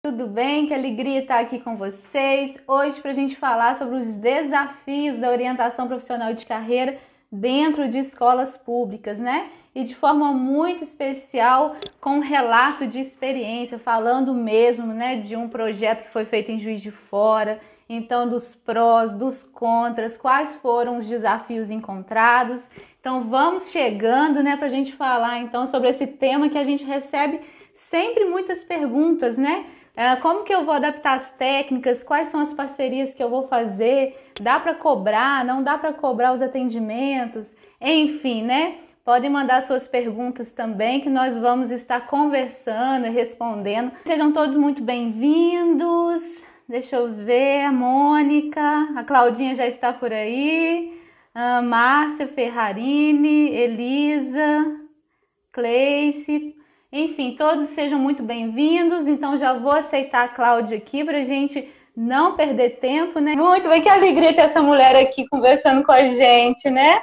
Tudo bem? Que alegria estar aqui com vocês. Hoje para a gente falar sobre os desafios da orientação profissional de carreira dentro de escolas públicas, né? E de forma muito especial com um relato de experiência, falando mesmo, né, de um projeto que foi feito em Juiz de Fora, então dos prós, dos contras, quais foram os desafios encontrados. Então vamos chegando, né, para a gente falar então sobre esse tema que a gente recebe sempre muitas perguntas, né? Como que eu vou adaptar as técnicas? Quais são as parcerias que eu vou fazer? Dá para cobrar? Não dá para cobrar os atendimentos? Enfim, né? Podem mandar suas perguntas também, que nós vamos estar conversando e respondendo. Sejam todos muito bem-vindos. Deixa eu ver, a Mônica, a Claudinha já está por aí, a Márcia Ferrarini, Elisa, Cleice. Enfim, todos sejam muito bem-vindos. Então já vou aceitar a Cláudia aqui para a gente não perder tempo, né? Muito bem, que alegria ter essa mulher aqui conversando com a gente, né?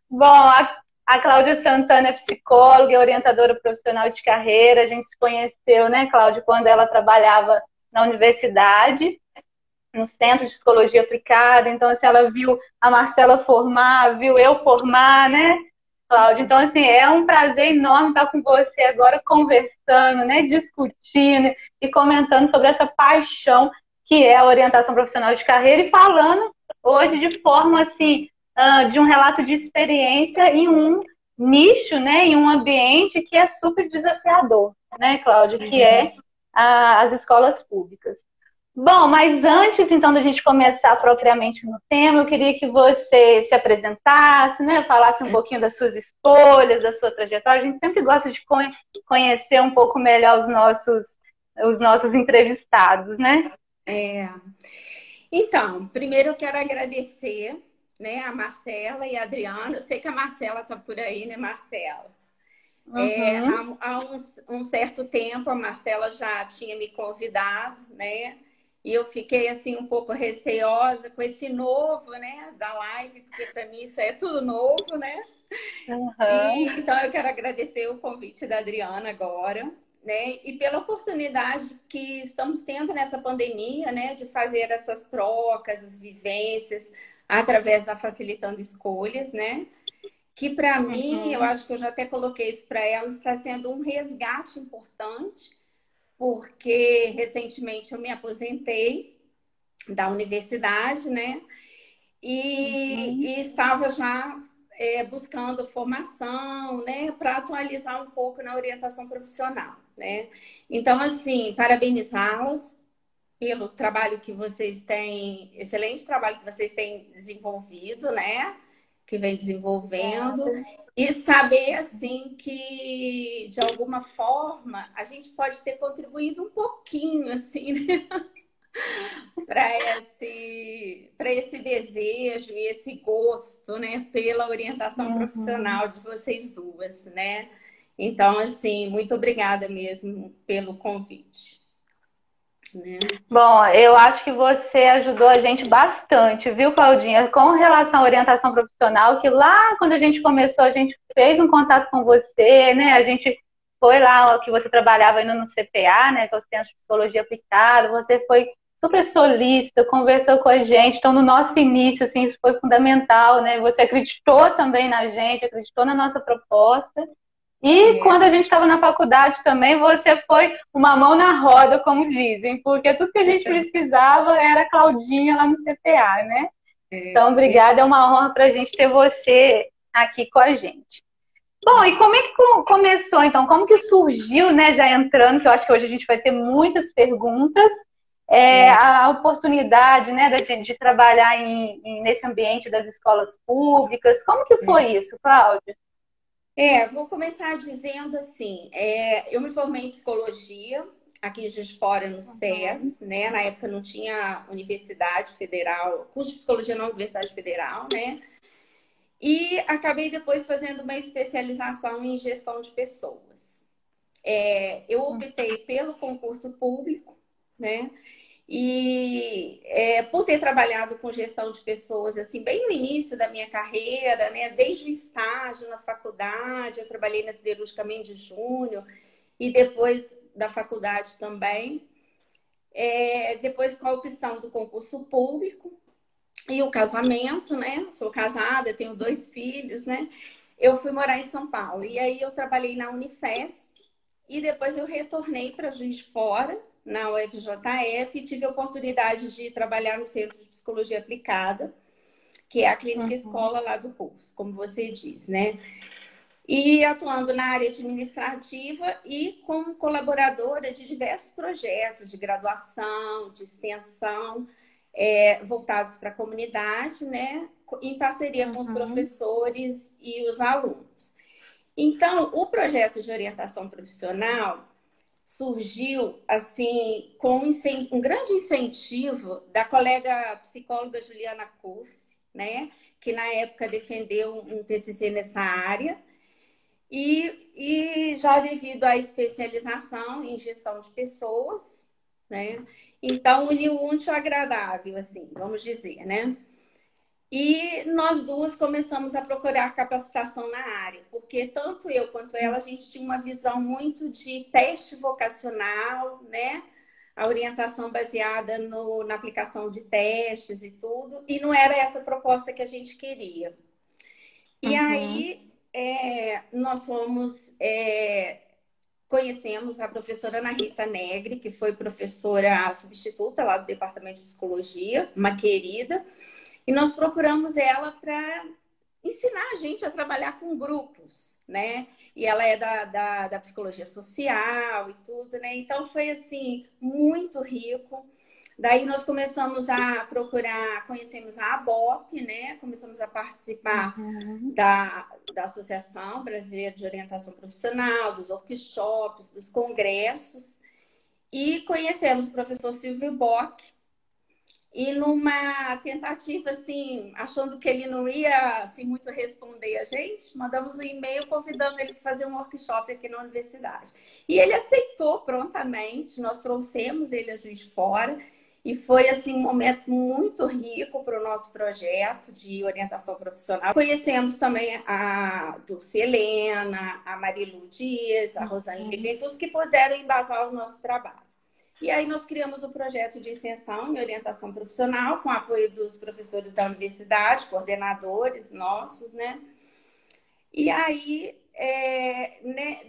Bom, a Cláudia Santana é psicóloga e orientadora profissional de carreira. A gente se conheceu, né, Cláudia, quando ela trabalhava na universidade, no Centro de Psicologia Aplicada. Então, assim, ela viu a Marcela formar, viu eu formar, né? Cláudia, então assim, é um prazer enorme estar com você agora conversando, né, discutindo e comentando sobre essa paixão que é a orientação profissional de carreira e falando hoje de forma assim, de um relato de experiência em um nicho, né, em um ambiente que é super desafiador, né, Cláudia, que é as escolas públicas. Bom, mas antes então da gente começar propriamente no tema, eu queria que você se apresentasse, né? Falasse um pouquinho das suas escolhas, da sua trajetória. A gente sempre gosta de conhecer um pouco melhor os nossos entrevistados, né? É. Então, primeiro eu quero agradecer, né, a Marcela e a Adriana. Eu sei que a Marcela está por aí, né, Marcela? Uhum. Há um certo tempo a Marcela já tinha me convidado, né? E eu fiquei assim um pouco receosa com esse novo, né, da live, porque para mim isso é tudo novo, né? E Uhum. então eu quero agradecer o convite da Adriana agora, né? E pela oportunidade que estamos tendo nessa pandemia, né, de fazer essas trocas, as vivências através da Facilitando Escolhas, né? Que para mim, eu Uhum. acho que eu já até coloquei isso para ela, está sendo um resgate importante, porque recentemente eu me aposentei da universidade, né? E Uhum. estava já buscando formação, né, para atualizar um pouco na orientação profissional, né? Então, assim, parabenizá-las pelo trabalho que vocês têm, excelente trabalho que vocês têm desenvolvido, né? Que vem desenvolvendo, Obrigada. e saber, assim, que de alguma forma a gente pode ter contribuído um pouquinho, assim, né? Para esse desejo e esse gosto, né, pela orientação Uhum. profissional de vocês duas, né? Então, assim, muito obrigada mesmo pelo convite, né? Bom, eu acho que você ajudou a gente bastante, viu, Claudinha? Com relação à orientação profissional, que lá quando a gente começou, a gente fez um contato com você, né? A gente foi lá, que você trabalhava ainda no CPA, né? Que é o Centro de Psicologia Aplicada. Você foi super solícita, conversou com a gente. Então, no nosso início, assim, isso foi fundamental, né? Você acreditou também na gente, acreditou na nossa proposta. E É, quando a gente estava na faculdade também, você foi uma mão na roda, como dizem, porque tudo que a gente precisava era a Claudinha lá no CPA, né? é, Então, obrigada, é uma honra para a gente ter você aqui com a gente. Bom, e como é que começou, então? Como que surgiu, né, já entrando, que eu acho que hoje a gente vai ter muitas perguntas, é, a oportunidade, né, de trabalhar nesse ambiente das escolas públicas. Como que é. foi isso, Cláudia? Vou começar dizendo assim, eu me formei em psicologia aqui em Juiz de Fora, no Uhum. SES, né? Na época não tinha Universidade Federal, curso de psicologia na Universidade Federal, né? E acabei depois fazendo uma especialização em gestão de pessoas. Eu optei pelo concurso público, né? E por ter trabalhado com gestão de pessoas, assim, bem no início da minha carreira, né? Desde o estágio na faculdade, eu trabalhei na Siderúrgica Mendes Júnior e depois da faculdade também. Depois com a opção do concurso público e o casamento, né? Sou casada, tenho 2 filhos, né? Eu fui morar em São Paulo. E aí eu trabalhei na Unifesp e depois eu retornei para Juiz de Fora, na UFJF, e tive a oportunidade de trabalhar no Centro de Psicologia Aplicada, que é a clínica escola lá do curso, como você diz, né? E atuando na área administrativa e como colaboradora de diversos projetos de graduação, de extensão, voltados para a comunidade, né? Em parceria com os professores e os alunos. Então, o projeto de orientação profissional surgiu assim com um grande incentivo da colega psicóloga Juliana Cursi, né? Que na época defendeu um TCC nessa área. E já devido à especialização em gestão de pessoas, né? Então, uniu o útil ao agradável, assim, vamos dizer, né? E nós duas começamos a procurar capacitação na área, porque tanto eu quanto ela, a gente tinha uma visão muito de teste vocacional, né? A orientação baseada na aplicação de testes e tudo, e não era essa proposta que a gente queria. E aí, nós conhecemos a professora Ana Rita Negri, que foi professora substituta lá do Departamento de Psicologia, uma querida, e nós procuramos ela para ensinar a gente a trabalhar com grupos, né? E ela é da psicologia social e tudo, né? Então foi assim, muito rico. Daí nós começamos a procurar, conhecemos a ABOP, né? Começamos a participar da Associação Brasileira de Orientação Profissional, dos workshops, dos congressos, e conhecemos o professor Silvio Bock. E numa tentativa, assim, achando que ele não ia assim, muito responder a gente, mandamos um e-mail convidando ele para fazer um workshop aqui na universidade. E ele aceitou prontamente, nós trouxemos ele a Juiz de Fora, e foi assim, um momento muito rico para o nosso projeto de orientação profissional. Conhecemos também a Dulce Helena, a Marilu Dias, a Rosane Livenfus, que puderam embasar o nosso trabalho. E aí nós criamos o projeto de extensão e orientação profissional com o apoio dos professores da universidade, coordenadores nossos, né? E aí,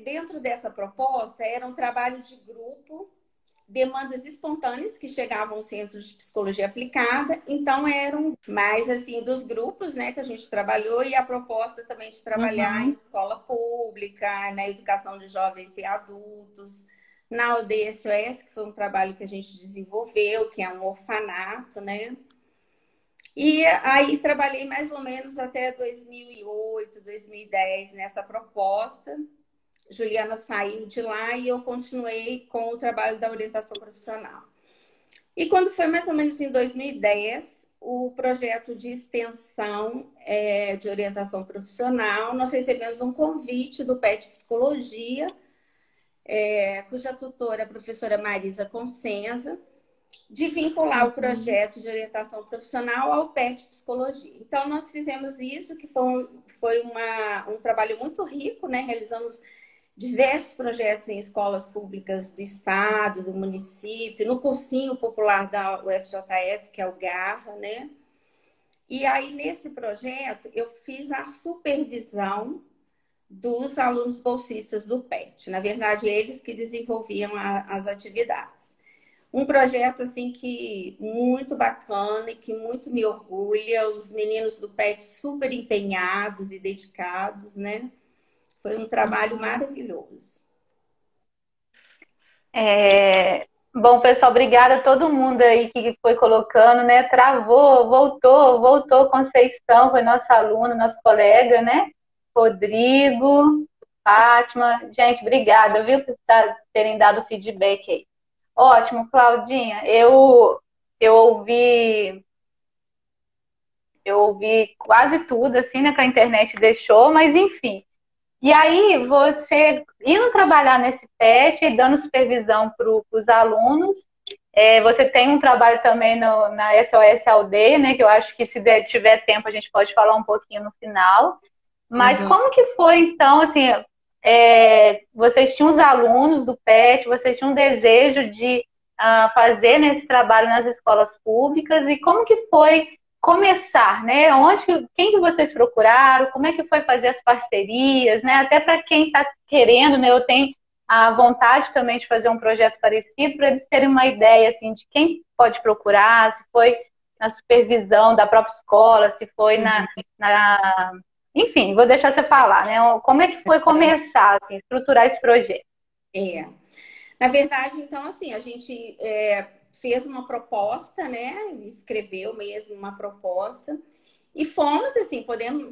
dentro dessa proposta, era um trabalho de grupo, demandas espontâneas que chegavam ao Centro de Psicologia Aplicada. Então, eram mais, assim, dos grupos, né, que a gente trabalhou, e a proposta também de trabalhar em escola pública, na educação de jovens e adultos, na aldeia SOS, que foi um trabalho que a gente desenvolveu, que é um orfanato, né? E aí trabalhei mais ou menos até 2008, 2010 nessa proposta. Juliana saiu de lá e eu continuei com o trabalho da orientação profissional. E quando foi mais ou menos em 2010, o projeto de extensão de orientação profissional, nós recebemos um convite do PET Psicologia, cuja tutora é a professora Marisa Consenza, de vincular o projeto de orientação profissional ao PET Psicologia. Então, nós fizemos isso, que foi um trabalho muito rico, né? Realizamos diversos projetos em escolas públicas do estado, do município, no cursinho popular da UFJF, que é o Garra, né? E aí, nesse projeto, eu fiz a supervisão dos alunos bolsistas do PET. Na verdade, eles que desenvolviam as atividades. Um projeto, assim, que muito bacana e que muito me orgulha. Os meninos do PET super empenhados e dedicados, né? Foi um trabalho maravilhoso. Bom, pessoal, obrigada a todo mundo aí que foi colocando, né? Travou, voltou, Conceição, foi nosso aluno, nosso colega, né? Rodrigo, Fátima. Gente, obrigada, viu, por terem dado feedback aí. Ótimo, Claudinha. Eu ouvi quase tudo, assim, né, que a internet deixou, mas enfim. E aí, você indo trabalhar nesse PET e dando supervisão para os alunos, você tem um trabalho também na SOS Aldeia, né? Que eu acho que se tiver tempo a gente pode falar um pouquinho no final. Mas como que foi, então, assim, vocês tinham os alunos do PET, vocês tinham um desejo de fazer nesse trabalho nas escolas públicas e como que foi começar, né? Quem que vocês procuraram? Como é que foi fazer as parcerias, né? Até para quem está querendo, né? Eu tenho a vontade também de fazer um projeto parecido para eles terem uma ideia assim de quem pode procurar, se foi na supervisão da própria escola, se foi enfim, vou deixar você falar, né? Como é que foi começar, assim, estruturar esse projeto? É. Na verdade, então, assim, a gente fez uma proposta, né? Escreveu mesmo uma proposta e fomos, assim,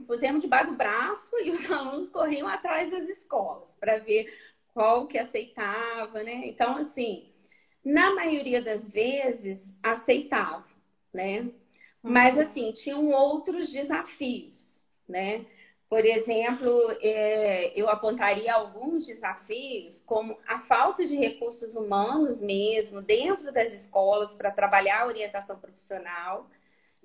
pusemos debaixo do braço e os alunos corriam atrás das escolas para ver qual que aceitava, né? Então, assim, na maioria das vezes aceitava, né? Mas, assim, tinham outros desafios, né? Por exemplo, eu apontaria alguns desafios, como a falta de recursos humanos mesmo dentro das escolas para trabalhar a orientação profissional,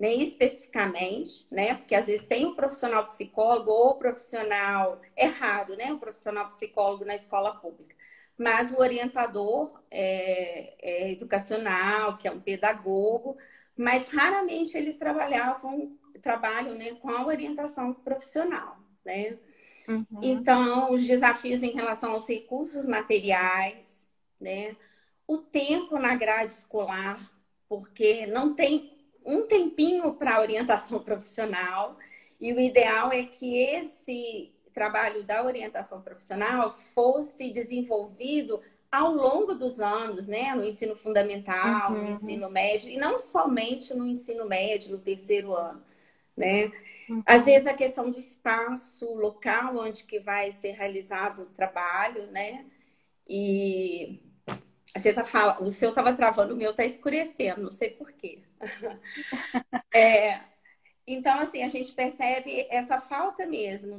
né, especificamente, né? Porque às vezes tem um profissional psicólogo ou profissional, é raro, né? Um profissional psicólogo na escola pública. Mas o orientador é educacional, que é um pedagogo, mas raramente eles trabalham, né, com a orientação profissional, né? Então, os desafios em relação aos recursos materiais, né? O tempo na grade escolar, porque não tem um tempinho para orientação profissional, e o ideal é que esse trabalho da orientação profissional fosse desenvolvido ao longo dos anos, né? No ensino fundamental, no ensino médio, e não somente no ensino médio, no terceiro ano, né? Às vezes a questão do espaço, local onde que vai ser realizado o trabalho, né? E o seu estava travando, o meu está escurecendo, não sei por quê. Então, assim, a gente percebe essa falta mesmo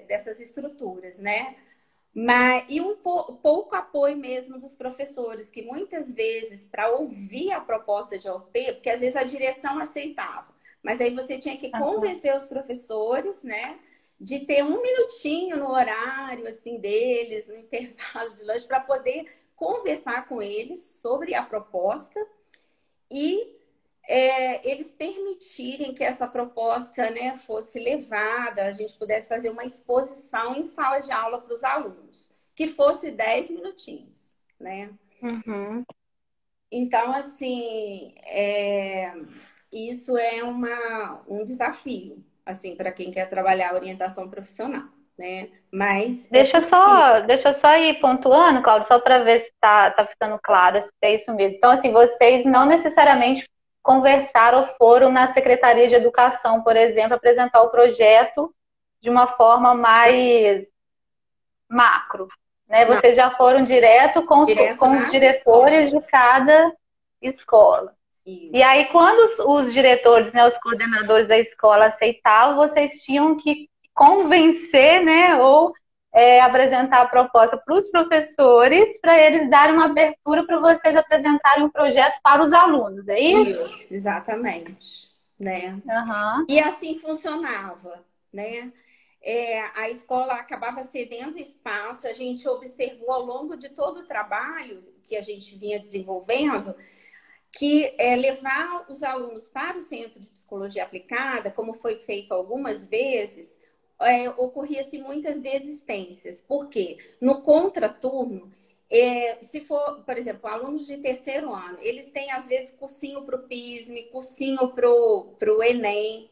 dessas estruturas, né? E pouco apoio mesmo dos professores, que muitas vezes, para ouvir a proposta de OP, porque às vezes a direção aceitava, mas aí você tinha que convencer os professores, né, de ter um minutinho no horário, assim, deles, no intervalo de lanche, para poder conversar com eles sobre a proposta e eles permitirem que essa proposta, né, fosse levada, a gente pudesse fazer uma exposição em sala de aula para os alunos, que fosse 10 minutinhos, né? Então, assim, isso é um desafio, assim, para quem quer trabalhar a orientação profissional, né? Mas é possível. Deixa eu só ir pontuando, Cláudio, só para ver se tá ficando claro se é isso mesmo. Então, assim, vocês não necessariamente conversaram ou foram na Secretaria de Educação, por exemplo, apresentar o projeto de uma forma mais macro, né? Não, Vocês já foram direto direto com os nas diretores de escolas. cada escola. E Isso. aí, quando os diretores, né, os coordenadores da escola aceitavam, vocês tinham que convencer, né, ou apresentar a proposta para os professores, para eles darem uma abertura para vocês apresentarem um projeto para os alunos, é isso? Isso, exatamente, né? Aham. E assim funcionava, né? A escola acabava cedendo espaço, a gente observou ao longo de todo o trabalho que a gente vinha desenvolvendo, que levar os alunos para o Centro de Psicologia Aplicada, como foi feito algumas vezes, ocorria-se muitas desistências. Por quê? No contraturno, se for, por exemplo, alunos de terceiro ano, eles têm, às vezes, cursinho para o PISME, cursinho para o Enem,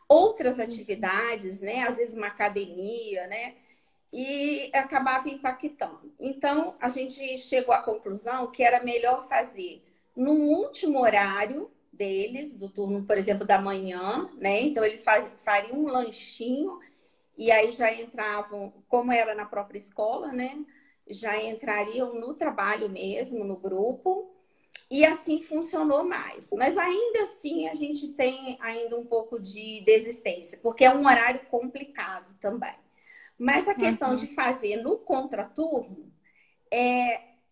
outras atividades, né? Às vezes uma academia, né? E acabava impactando. Então, a gente chegou à conclusão que era melhor fazer no último horário deles, do turno, por exemplo, da manhã, né? Então, eles fariam um lanchinho e aí já entravam, como era na própria escola, né? Já entrariam no trabalho mesmo, no grupo, e assim funcionou mais. Mas ainda assim a gente tem ainda um pouco de desistência, porque é um horário complicado também. Mas a questão de fazer no contraturno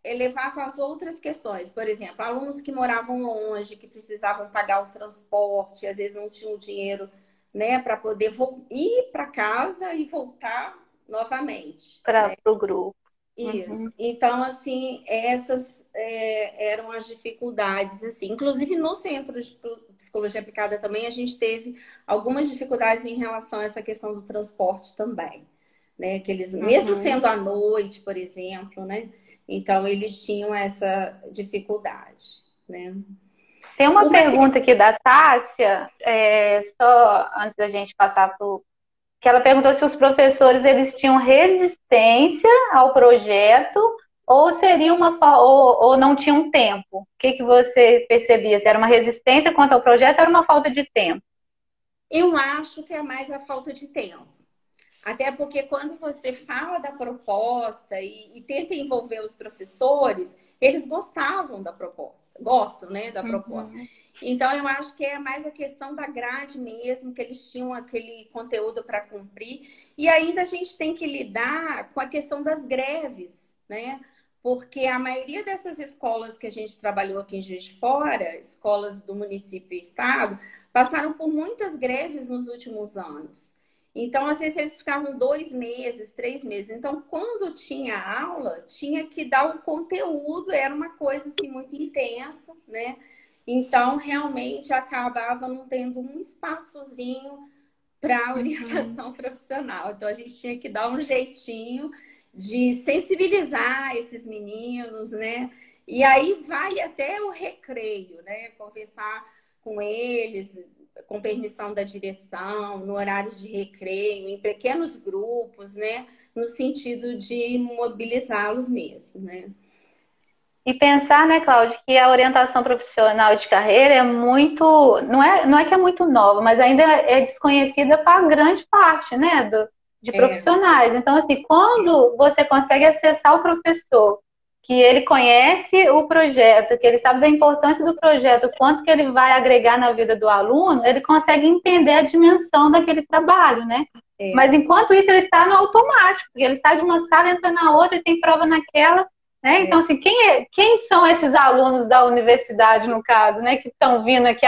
levava às outras questões. Por exemplo, alunos que moravam longe, que precisavam pagar o transporte, às vezes não tinham dinheiro, né, para poder ir para casa e voltar novamente. Para o grupo. Isso. Então, assim, essas eram as dificuldades, assim. Inclusive, no Centro de Psicologia Aplicada também, a gente teve algumas dificuldades em relação a essa questão do transporte também, né? Que eles, mesmo sendo à noite, por exemplo, né? Então, eles tinham essa dificuldade, né? Tem uma pergunta aqui da Tássia, só antes da gente passar para que ela perguntou se os professores eles tinham resistência ao projeto ou seria ou não tinham tempo. O que você percebia? Se era uma resistência quanto ao projeto ou era uma falta de tempo? Eu acho que é mais a falta de tempo. Até porque quando você fala da proposta e tenta envolver os professores, eles gostavam da proposta, gostam, né, da proposta. Então, eu acho que é mais a questão da grade mesmo, que eles tinham aquele conteúdo para cumprir. E ainda a gente tem que lidar com a questão das greves, né? Porque a maioria dessas escolas que a gente trabalhou aqui em Juiz de Fora, escolas do município e estado, passaram por muitas greves nos últimos anos. Então, às vezes, eles ficavam 2 meses, 3 meses. Então, quando tinha aula, tinha que dar o conteúdo, era uma coisa assim, muito intensa, né? Então, realmente, acabava não tendo um espaçozinho para orientação profissional. Então, a gente tinha que dar um jeitinho de sensibilizar esses meninos, né? E aí vale até o recreio, né? Conversar com eles, com permissão da direção, no horário de recreio, em pequenos grupos, né? No sentido de mobilizá-los mesmo, né? E pensar, né, Cláudia, que a orientação profissional de carreira é muito, não é que é muito nova, mas ainda é desconhecida para grande parte, né, de profissionais. Então, assim, quando você consegue acessar o professor, que ele conhece o projeto, que ele sabe da importância do projeto, o quanto que ele vai agregar na vida do aluno, ele consegue entender a dimensão daquele trabalho, né? Mas enquanto isso, ele está no automático, porque ele sai de uma sala, entra na outra e tem prova naquela. Né? Então, assim, quem são esses alunos da universidade, no caso, né, que estão vindo aqui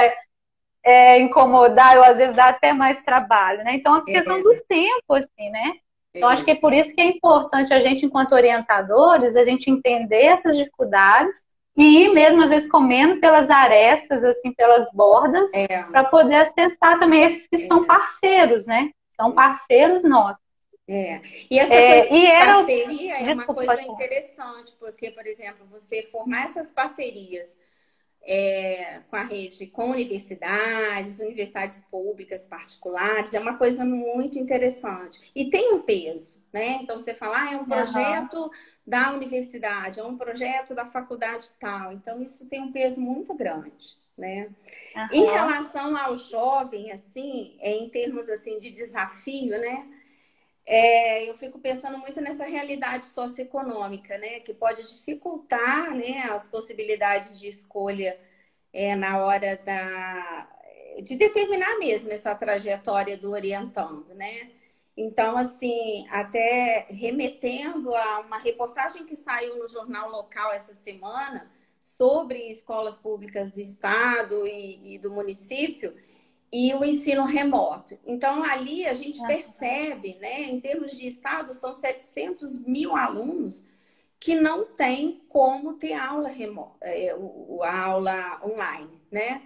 incomodar ou às vezes dar até mais trabalho, né? Então, a questão do tempo, assim, né? Então, acho que é por isso que é importante a gente, enquanto orientadores, a gente entender essas dificuldades e ir mesmo, às vezes, comendo pelas arestas, assim, pelas bordas, para poder acessar também esses que são parceiros, né? São parceiros nossos. E essa coisa de parceria é uma coisa interessante, porque, por exemplo, você formar essas parcerias com a rede, com universidades públicas, particulares, é uma coisa muito interessante. E tem um peso, né? Então, você fala, é um projeto da universidade, é um projeto da faculdade tal. Então, isso tem um peso muito grande, né? Em relação ao jovem, assim, em termos assim, de desafio, né? Eu fico pensando muito nessa realidade socioeconômica, né? Que pode dificultar, né, as possibilidades de escolha na hora de determinar mesmo essa trajetória do orientando, né? Então, assim, até remetendo a uma reportagem que saiu no jornal local essa semana sobre escolas públicas do estado e do município, e o ensino remoto. Então, ali a gente percebe, né, em termos de estado, são 700 mil alunos que não tem como ter aula remota, a aula online, né?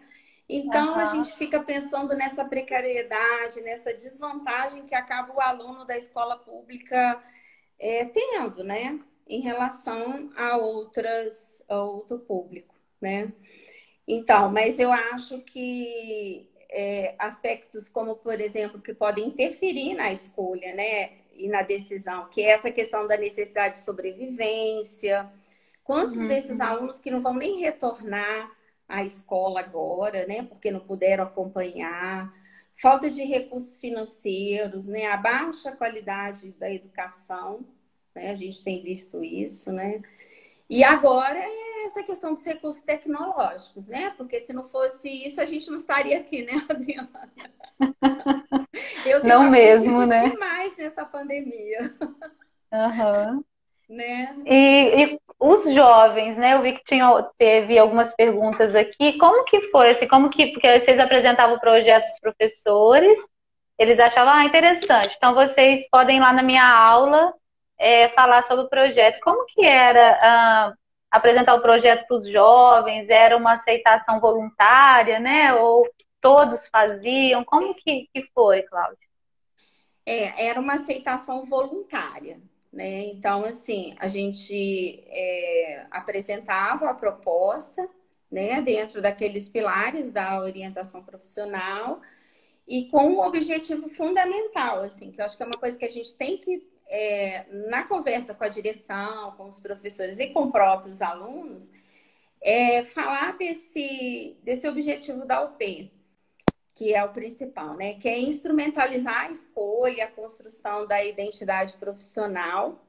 Então, a gente fica pensando nessa precariedade, nessa desvantagem que acaba o aluno da escola pública tendo, né? Em relação a outro público, né? Então, mas eu acho que aspectos como, por exemplo, que podem interferir na escolha, né, e na decisão, que é essa questão da necessidade de sobrevivência. Quantos desses alunos que não vão nem retornar à escola agora, né, porque não puderam acompanhar, falta de recursos financeiros, né, a baixa qualidade da educação, né, a gente tem visto isso, né. E agora essa questão dos recursos tecnológicos, né? Porque se não fosse isso, a gente não estaria aqui, né, Adriana? Eu tenho aprendido demais nessa pandemia. Né? E os jovens, né? Eu vi que teve algumas perguntas aqui. Como que foi? Assim, porque vocês apresentavam o projeto para os professores, eles achavam interessante. Então, vocês podem ir lá na minha aula falar sobre o projeto. Como que era apresentar o projeto para os jovens? Era uma aceitação voluntária, né? Ou todos faziam? Como que foi, Cláudia? Era uma aceitação voluntária, né? Então, assim, a gente apresentava a proposta, né, dentro daqueles pilares da orientação profissional e com um objetivo fundamental, assim, que eu acho que é uma coisa que a gente tem que, na conversa com a direção, com os professores e com próprios alunos, falar desse objetivo da UP, que é o principal, né? Que é instrumentalizar a escolha, a construção da identidade profissional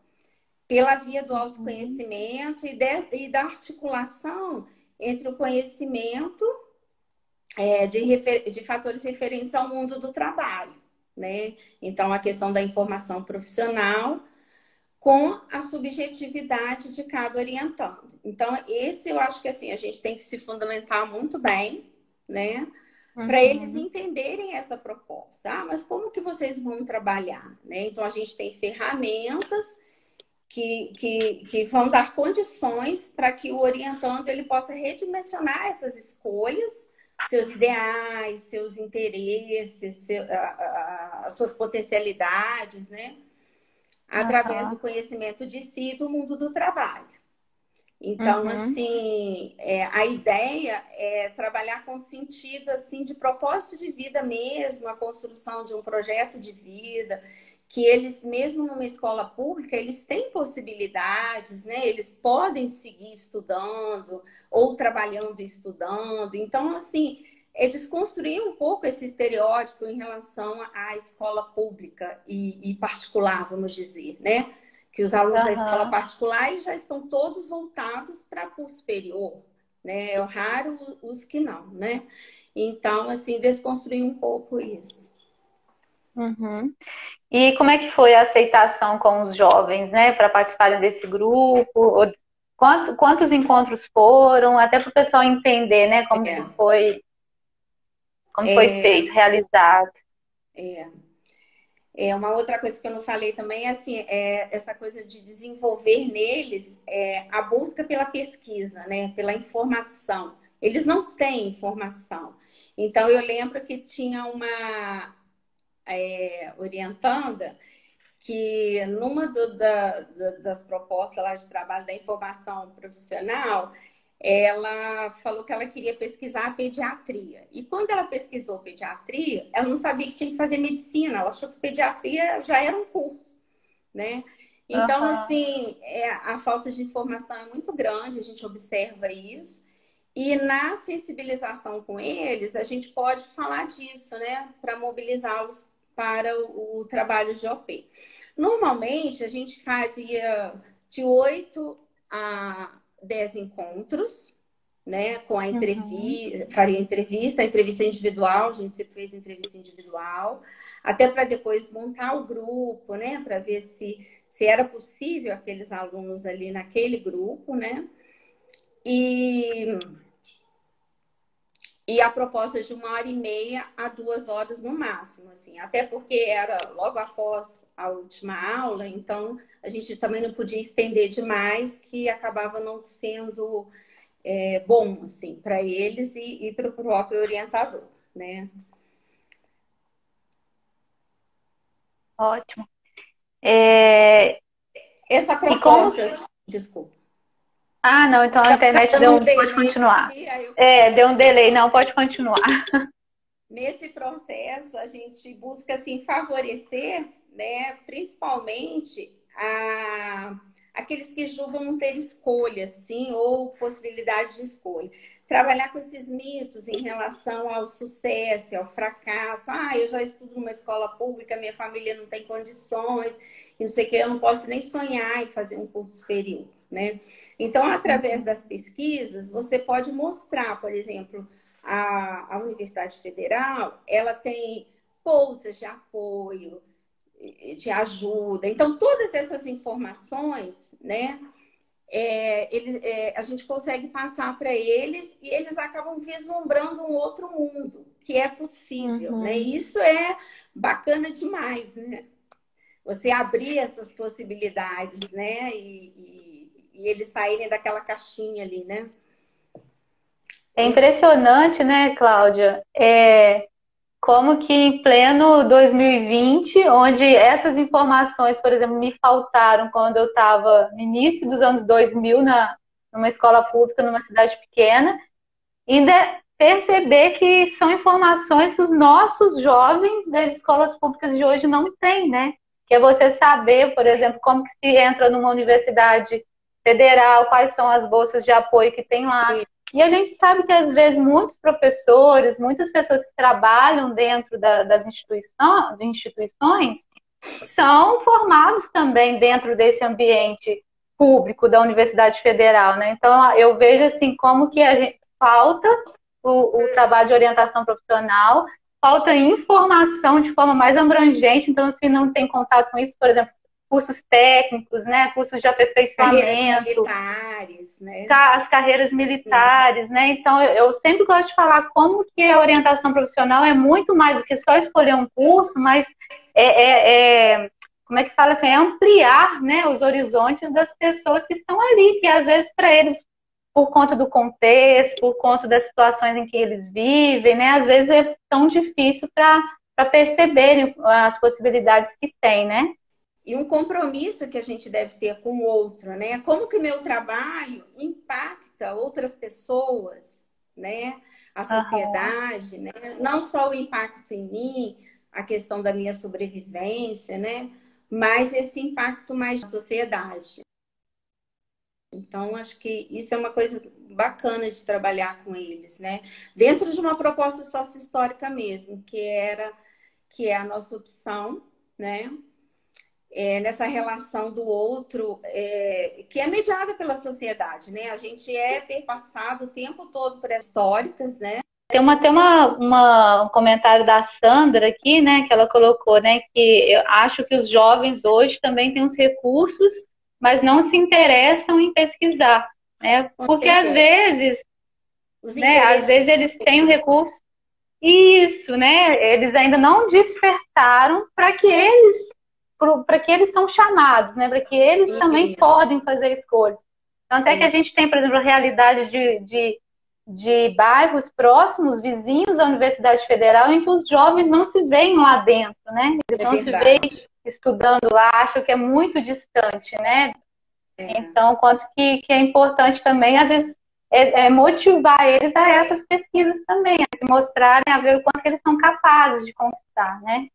pela via do autoconhecimento e da articulação entre o conhecimento de fatores referentes ao mundo do trabalho, né? Então, a questão da informação profissional com a subjetividade de cada orientando. Então, esse eu acho que assim, a gente tem que se fundamentar muito bem, né? Para eles Uhum. entenderem essa proposta. Ah, mas como que vocês vão trabalhar? Né? Então, a gente tem ferramentas que vão dar condições para que o orientando ele possa redimensionar essas escolhas, seus ideais, seus interesses, as suas potencialidades, né? Através do Uhum. conhecimento de si e do mundo do trabalho. Então, Uhum. assim, a ideia é trabalhar com sentido, assim, de propósito de vida mesmo, a construção de um projeto de vida, que eles, mesmo numa escola pública, eles têm possibilidades, né? Eles podem seguir estudando ou trabalhando e estudando. Então, assim, é desconstruir um pouco esse estereótipo em relação à escola pública e particular, vamos dizer, né? Que os alunos da escola Uhum. particular já estão todos voltados para curso superior, né? É raro os que não, né? Então, assim, desconstruir um pouco isso. Uhum. E como é que foi a aceitação com os jovens, né, para participarem desse grupo? Quantos encontros foram? Até para o pessoal entender, né, É, como foi é, feito, realizado. é. Uma outra coisa que eu não falei também é assim, essa coisa de desenvolver neles a busca pela pesquisa, né? Pela informação. Eles não têm informação. Então, eu lembro que tinha uma orientanda que numa das propostas lá de trabalho da informação profissional, ela falou que ela queria pesquisar a pediatria. E quando ela pesquisou pediatria, ela não sabia que tinha que fazer medicina, ela achou que pediatria já era um curso, né? Então, Aham. assim, a falta de informação é muito grande, a gente observa isso. E na sensibilização com eles, a gente pode falar disso, né? Para mobilizá-los para o trabalho de OP. Normalmente, a gente fazia de 8 a 10 encontros, né? Com a Uhum. entrevista, faria entrevista, a entrevista individual, a gente sempre fez entrevista individual, até para depois montar o grupo, né? Para ver se era possível aqueles alunos ali naquele grupo, né? E a proposta de 1h30 a 2 horas no máximo, assim, até porque era logo após a última aula, então a gente também não podia estender demais, que acabava não sendo bom, assim, para eles e para o próprio orientador, né? Ótimo. É, Essa e como. proposta, desculpa, Ah, não, então a internet dando deu um Pode delay continuar. aqui, aí eu É, consigo. deu um delay, não, pode continuar. Nesse processo, a gente busca assim, favorecer, né, principalmente aqueles que julgam não ter escolha, assim, ou possibilidade de escolha. Trabalhar com esses mitos em relação ao sucesso, ao fracasso. Ah, eu já estudo numa escola pública, minha família não tem condições, e não sei o que, eu não posso nem sonhar em fazer um curso superior, né? Então, através das pesquisas, você pode mostrar, por exemplo, a Universidade Federal, ela tem bolsas de apoio, de ajuda. Então, todas essas informações, né, a gente consegue passar para eles e eles acabam vislumbrando um outro mundo, que é possível, né? Uhum. E isso é bacana demais, né? você abrir essas possibilidades, né? E eles saírem daquela caixinha ali, né? É impressionante, né, Cláudia? Como que em pleno 2020, onde essas informações, por exemplo, me faltaram quando eu estava no início dos anos 2000 numa escola pública, numa cidade pequena, ainda perceber que são informações que os nossos jovens das escolas públicas de hoje não têm, né? Que é você saber, por exemplo, como que se entra numa universidade federal, quais são as bolsas de apoio que tem lá. E a gente sabe que, às vezes, muitos professores, muitas pessoas que trabalham dentro das instituições são formados também dentro desse ambiente público da Universidade Federal, né? Então, eu vejo assim como que a gente falta o trabalho de orientação profissional, falta informação de forma mais abrangente, então, assim, não tem contato com isso, por exemplo, cursos técnicos, né? Cursos de aperfeiçoamento. Carreiras militares, né? As carreiras militares, né? Então, eu sempre gosto de falar como que a orientação profissional é muito mais do que só escolher um curso, mas como é que fala assim? É ampliar, né, os horizontes das pessoas que estão ali, que às vezes para eles, por conta do contexto, por conta das situações em que eles vivem, né, às vezes é tão difícil para perceberem as possibilidades que tem, né? E um compromisso que a gente deve ter com o outro, né? Como que o meu trabalho impacta outras pessoas, né? A sociedade, né? Não só o impacto em mim, a questão da minha sobrevivência, né? Mas esse impacto mais na sociedade. Então, acho que isso é uma coisa bacana de trabalhar com eles, né? Dentro de uma proposta sócio-histórica mesmo, que é a nossa opção, né? Nessa relação do outro, que é mediada pela sociedade, né? A gente é perpassado o tempo todo por históricas, né? Tem um comentário da Sandra aqui, né, que ela colocou, né, que eu acho que os jovens hoje também têm os recursos, mas não se interessam em pesquisar, né? Porque às vezes eles têm o recurso, isso, né? Eles ainda não despertaram para que eles são chamados, né? Para que eles também podem fazer escolhas. Tanto é que a gente tem, por exemplo, a realidade de bairros próximos, vizinhos à Universidade Federal, em que os jovens não se veem lá dentro, né? Eles não se veem estudando lá, acham que é muito distante, né? Então, quanto que é importante também, às vezes, motivar eles a essas pesquisas também, a se mostrarem, a ver o quanto eles são capazes de conquistar, né?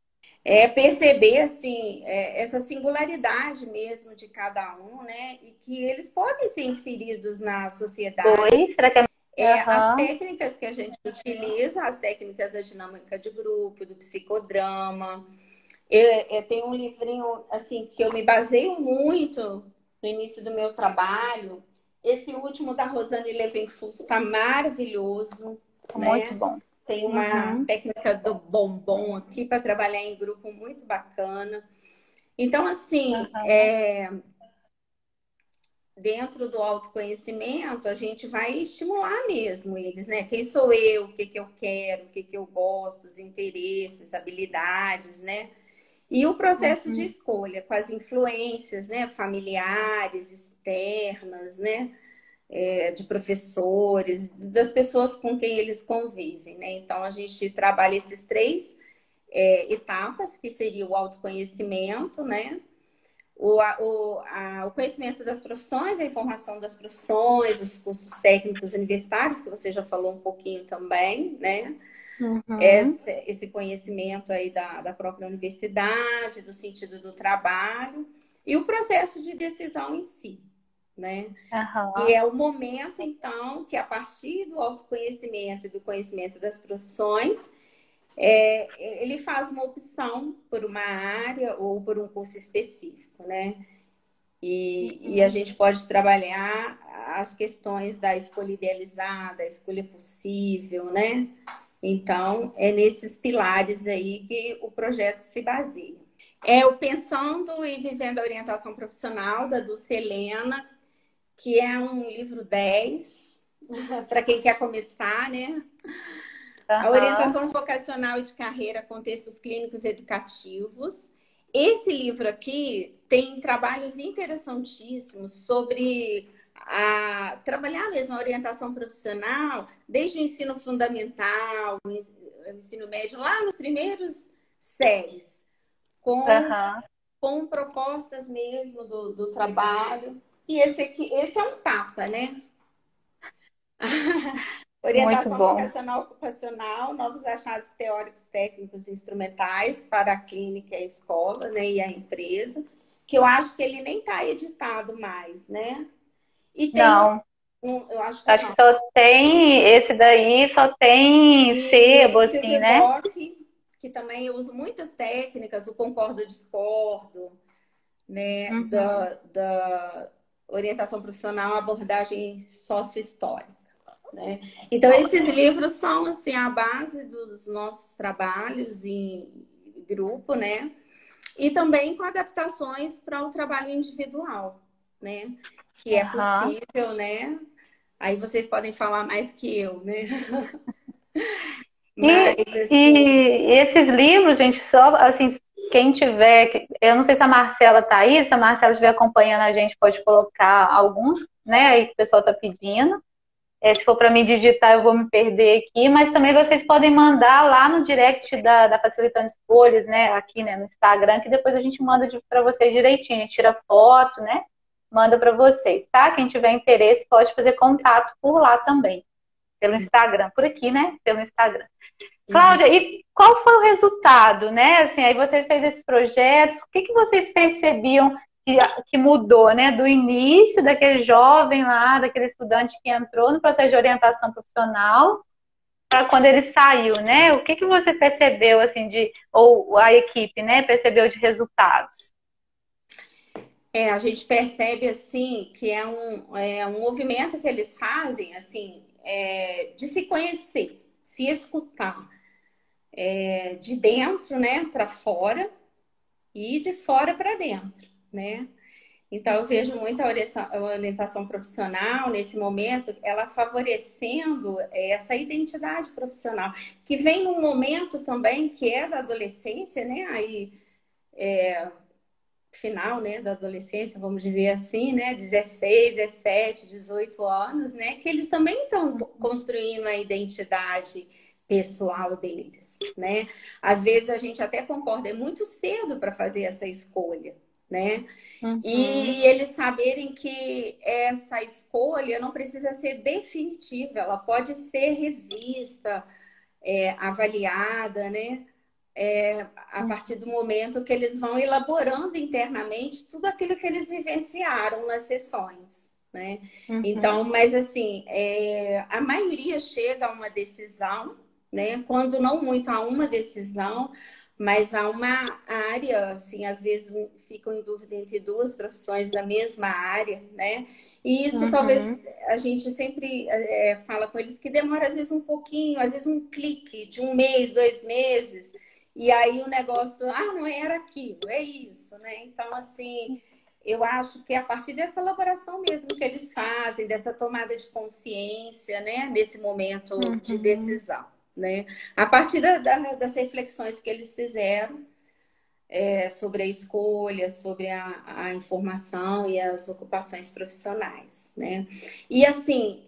Perceber, assim, essa singularidade mesmo de cada um, né? E que eles podem ser inseridos na sociedade. Oi, será que As técnicas que a gente utiliza, as técnicas da dinâmica de grupo, do psicodrama. Eu tenho um livrinho, assim, que eu me baseio muito no início do meu trabalho. Esse último da Rosane Levenfuss está maravilhoso. Muito bom. Tem uma técnica do bombom aqui para trabalhar em grupo muito bacana. Então, assim, dentro do autoconhecimento, a gente vai estimular mesmo eles, né? Quem sou eu, o que eu quero, o que eu gosto, os interesses, habilidades, né? E o processo de escolha, com as influências, né? Familiares, externas, né? De professores, das pessoas com quem eles convivem, né? Então, a gente trabalha esses 3 etapas, que seria o autoconhecimento, né? O conhecimento das profissões, a informação das profissões, os cursos técnicos universitários, que você já falou um pouquinho também, né? Esse conhecimento aí da própria universidade, do sentido do trabalho, e o processo de decisão em si, né? E é o momento, então, que a partir do autoconhecimento e do conhecimento das profissões, ele faz uma opção por uma área ou por um curso específico, né? E a gente pode trabalhar as questões da escolha idealizada, a escolha possível, né? Então, é nesses pilares aí que o projeto se baseia. O Pensando e Vivendo a Orientação Profissional, da Dulce Helena, que é um livro 10, para quem quer começar, né? A orientação vocacional e de carreira, contextos clínicos e educativos. esse livro aqui tem trabalhos interessantíssimos sobre trabalhar mesmo a orientação profissional, desde o ensino fundamental, o ensino médio, lá nos primeiros séries, com, Aham. com propostas mesmo do trabalho. E esse é um tapa, né? Muito Orientação bom. vocacional ocupacional, novos achados teóricos, técnicos e instrumentais para a clínica, a escola, né, e a empresa, que eu acho que ele nem está editado mais, né? E tem Não, eu acho que acho que não. só tem esse daí, só tem E sebo, assim, Silvio né? Bock, que também eu uso muitas técnicas, o concordo discordo, né, Uhum. da orientação profissional, abordagem sociohistórica. Né? Então, esses livros são assim, a base dos nossos trabalhos em grupo, né? E também com adaptações para o trabalho individual, né? Que é Aham. possível, né? Aí vocês podem falar mais que eu, né? Mas, assim, E esses livros, gente, só assim, quem tiver, eu não sei se a Marcela tá aí, se a Marcela estiver acompanhando a gente, pode colocar alguns, né, aí que o pessoal tá pedindo. Se for para mim digitar, eu vou me perder aqui, mas também vocês podem mandar lá no direct da Facilitando Escolhas, né, aqui, né, no Instagram, que depois a gente manda para vocês direitinho, a gente tira foto, né, manda para vocês, tá? Quem tiver interesse pode fazer contato por lá também, pelo Instagram, por aqui, né, pelo Instagram. Cláudia, e qual foi o resultado, né? Assim, aí você fez esses projetos, o que vocês percebiam que mudou, né? Do início daquele jovem lá, daquele estudante que entrou no processo de orientação profissional, para quando ele saiu, né? O que você percebeu, assim, ou a equipe, né, percebeu de resultados? a gente percebe assim que é um movimento que eles fazem assim de se conhecer, se escutar, de dentro, né, para fora e de fora para dentro, né? Então, eu vejo muita orientação profissional nesse momento, ela favorecendo essa identidade profissional, que vem num momento também que é da adolescência, né? Aí, final, né, da adolescência, vamos dizer assim, né? 16, 17, 18 anos, né? Que eles também estão construindo a identidade pessoal deles, né? Às vezes a gente até concorda, é muito cedo para fazer essa escolha, né? Uhum, E eles saberem que essa escolha não precisa ser definitiva, ela pode ser revista, avaliada, né? A partir do momento que eles vão elaborando internamente tudo aquilo que eles vivenciaram nas sessões, né? uhum, Então, mas assim, a maioria chega a uma decisão, né? Quando não muito a uma decisão, mas há uma área, assim, às vezes ficam em dúvida entre duas profissões da mesma área, né? E isso talvez uhum, a gente sempre fala com eles que demora às vezes um pouquinho, às vezes um clique de um mês, 2 meses, e aí o negócio, não era aquilo, é isso, né? Então, assim, eu acho que é a partir dessa elaboração mesmo que eles fazem, dessa tomada de consciência, né? Nesse momento de uhum. decisão, né? A partir das reflexões que eles fizeram sobre a escolha, sobre a informação e as ocupações profissionais, né? E assim,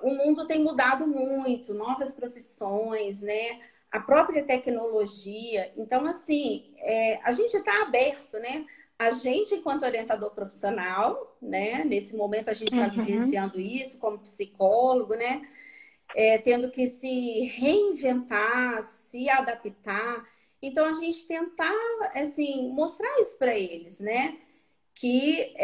o mundo tem mudado muito, novas profissões, né? A própria tecnologia. Então, assim, a gente está aberto, né? A gente, enquanto orientador profissional, né? Nesse momento a gente está Uhum. vivenciando isso como psicólogo, né? Tendo que se reinventar, se adaptar. Então, a gente tentar, assim, mostrar isso para eles, né? Que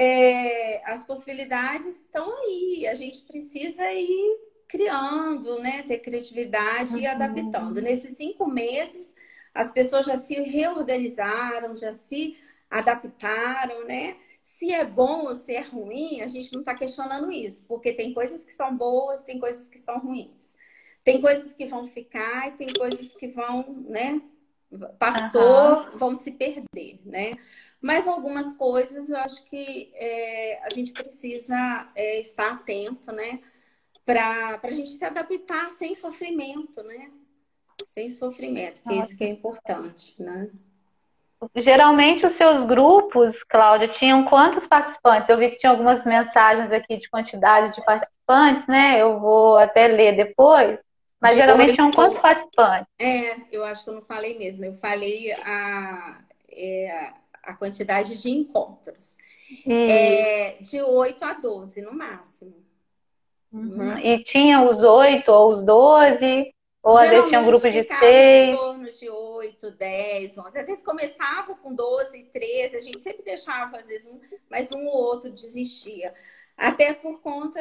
as possibilidades estão aí, a gente precisa ir criando, né? Ter criatividade e ir adaptando. Uhum. Nesses 5 meses, as pessoas já se reorganizaram, já se adaptaram, né? Se é bom ou se é ruim, a gente não está questionando isso, porque tem coisas que são boas, tem coisas que são ruins. Tem coisas que vão ficar e tem coisas que vão, né? Aham. Passou, vão se perder, né? Mas algumas coisas eu acho que a gente precisa estar atento, né? Para a gente se adaptar sem sofrimento, né? Sem sofrimento, que é isso que é importante, né? geralmente os seus grupos, Cláudia, tinham quantos participantes? Eu vi que tinha algumas mensagens aqui de quantidade de participantes, né? Eu vou até ler depois, mas De geralmente tinham quantos 8, participantes? eu acho que eu não falei mesmo. Eu falei a quantidade de encontros. E, De 8 a 12 no máximo. No uhum. máximo. E tinha os 8 ou os 12, ou às vezes tinham Geralmente grupos de ficava em 6. torno de 8, 10, 11. Às vezes começava com 12, 13, a gente sempre deixava, às vezes, mas um ou outro desistia. Até por conta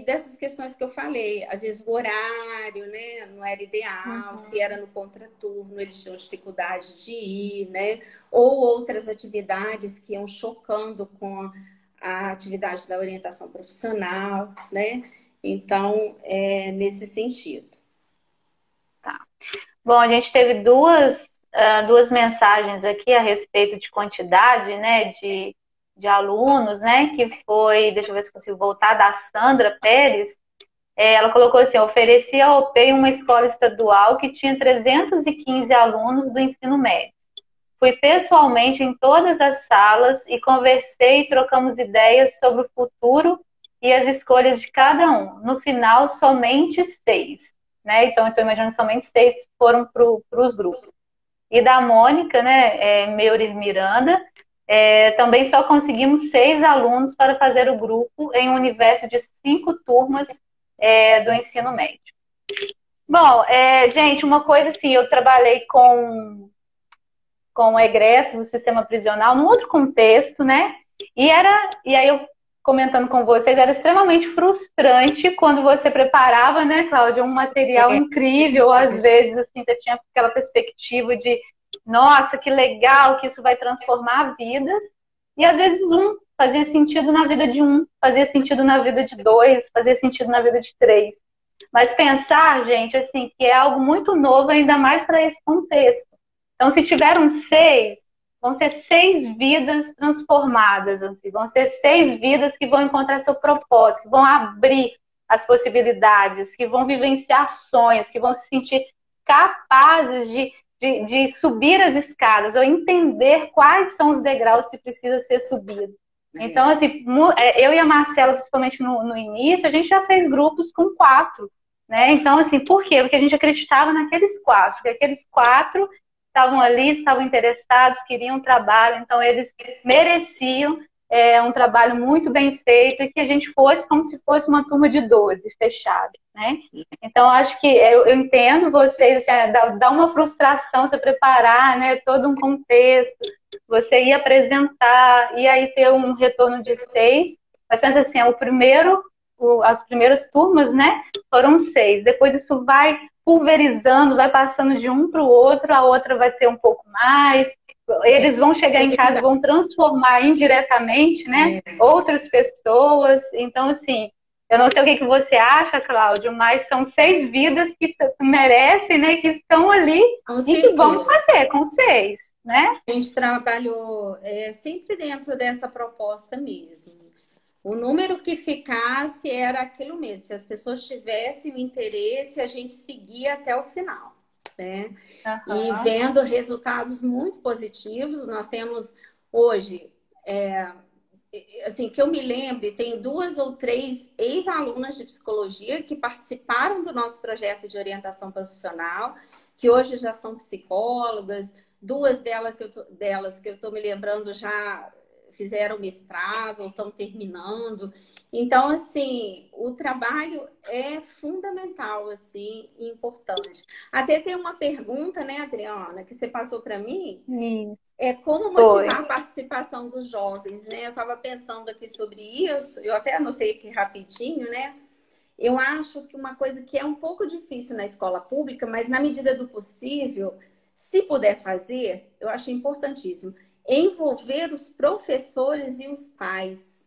dessas questões que eu falei. Às vezes o horário, né, não era ideal, se era no contraturno, eles tinham dificuldade de ir, né? Ou outras atividades que iam chocando com a atividade da orientação profissional, né? Então, é nesse sentido. Bom, a gente teve duas mensagens aqui a respeito de quantidade, né, de alunos, né, que foi, deixa eu ver se consigo voltar, da Sandra Pérez. Ela colocou assim: oferecia ao OPEI uma escola estadual que tinha 315 alunos do ensino médio. Fui pessoalmente em todas as salas e conversei e trocamos ideias sobre o futuro e as escolhas de cada um. No final, somente 6. Né? Então, eu estou imaginando somente 6 foram para os grupos. E da Mônica, né, Meurer Miranda, também só conseguimos 6 alunos para fazer o grupo em um universo de 5 turmas do ensino médio. Bom, gente, uma coisa assim, eu trabalhei com egressos do sistema prisional num outro contexto, né? E aí eu comentando com vocês, era extremamente frustrante quando você preparava, né, Cláudia, um material incrível, às vezes, assim, você tinha aquela perspectiva de, nossa, que legal, que isso vai transformar vidas, e às vezes fazia sentido na vida de fazia sentido na vida de 2, fazia sentido na vida de 3. Mas pensar, gente, assim, que é algo muito novo, ainda mais para esse contexto. Então, se tiveram 6, vão ser 6 vidas transformadas, assim, vão ser 6 vidas que vão encontrar seu propósito, que vão abrir as possibilidades, que vão vivenciar sonhos, que vão se sentir capazes de subir as escadas ou entender quais são os degraus que precisam ser subidos. Então, assim, eu e a Marcela, principalmente no início, a gente já fez grupos com 4, né? Então, assim, por quê? Porque a gente acreditava naqueles 4, porque aqueles 4 estavam ali, estavam interessados, queriam trabalho, então eles mereciam um trabalho muito bem feito e que a gente fosse como se fosse uma turma de 12, fechada, né? Então, acho que eu entendo vocês, assim, dá uma frustração você preparar, né, todo um contexto, você ir apresentar, e aí ter um retorno de 6, mas pensa assim, as primeiras turmas, né, foram 6, depois isso vai pulverizando, vai passando de um para o outro, a outra vai ter um pouco mais, eles vão chegar em casa e vão transformar indiretamente, né, outras pessoas. Então, assim, eu não sei o que você acha, Cláudio, mas são 6 vidas que merecem, né, que estão ali e que vão fazer com 6, né? A gente trabalhou sempre dentro dessa proposta mesmo. O número que ficasse era aquilo mesmo. Se as pessoas tivessem o interesse, a gente seguia até o final, né? E vendo resultados muito positivos. Nós temos hoje, assim, que eu me lembre, tem 2 ou 3 ex-alunas de psicologia que participaram do nosso projeto de orientação profissional, que hoje já são psicólogas. 2 delas que eu estou me lembrando já fizeram mestrado ou estão terminando. Então, assim, o trabalho é fundamental, assim, e importante. Até tem uma pergunta, né, Adriana, que você passou para mim. Como motivar a participação dos jovens, né? Eu estava pensando aqui sobre isso, eu até anotei aqui rapidinho, né? Eu acho que uma coisa que é um pouco difícil na escola pública, mas na medida do possível, se puder fazer, eu acho importantíssimo envolver os professores e os pais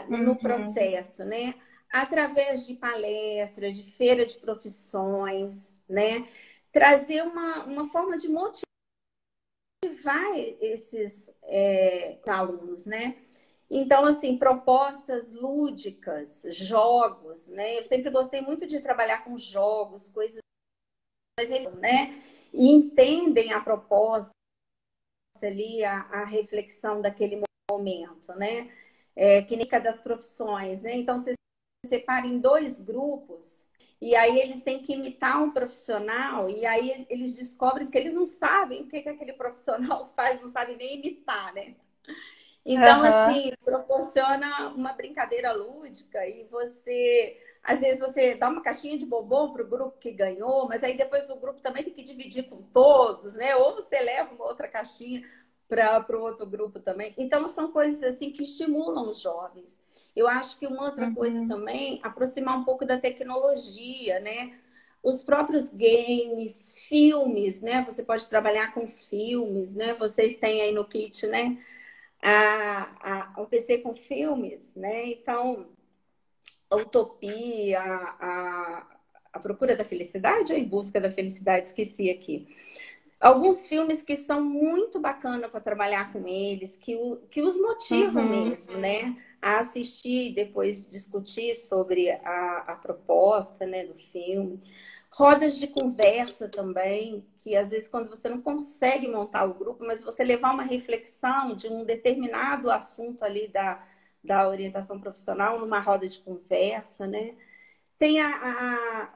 no processo, né? Através de palestras, de feira de profissões, né? Trazer uma forma de motivar esses alunos, né? Então, assim, propostas lúdicas, jogos, né? Eu sempre gostei muito de trabalhar com jogos, coisas, né? E entendem a proposta ali a reflexão daquele momento, né? Clínica das profissões, né? Então, você separa em dois grupos e aí eles têm que imitar um profissional e aí eles descobrem que eles não sabem o que aquele profissional faz, não sabem nem imitar, né? Então, Aham. assim, proporciona uma brincadeira lúdica e às vezes você dá uma caixinha de bombom para o grupo que ganhou, mas aí depois o grupo também tem que dividir com todos, né? Ou você leva uma outra caixinha para o outro grupo também. Então, são coisas assim que estimulam os jovens. Eu acho que uma outra coisa Uhum. também, aproximar um pouco da tecnologia, né? Os próprios games, filmes, né? Você pode trabalhar com filmes, né? Vocês têm aí no kit, né? Um PC com filmes, né? Então, a Utopia, a Procura da Felicidade ou Em Busca da Felicidade, esqueci aqui. Alguns filmes que são muito bacanas para trabalhar com eles, que os motivam Uhum. mesmo, né? A assistir e depois discutir sobre a proposta, né, do filme. Rodas de conversa também, que às vezes quando você não consegue montar o grupo, mas você levar uma reflexão de um determinado assunto ali da orientação profissional numa roda de conversa, né? Tem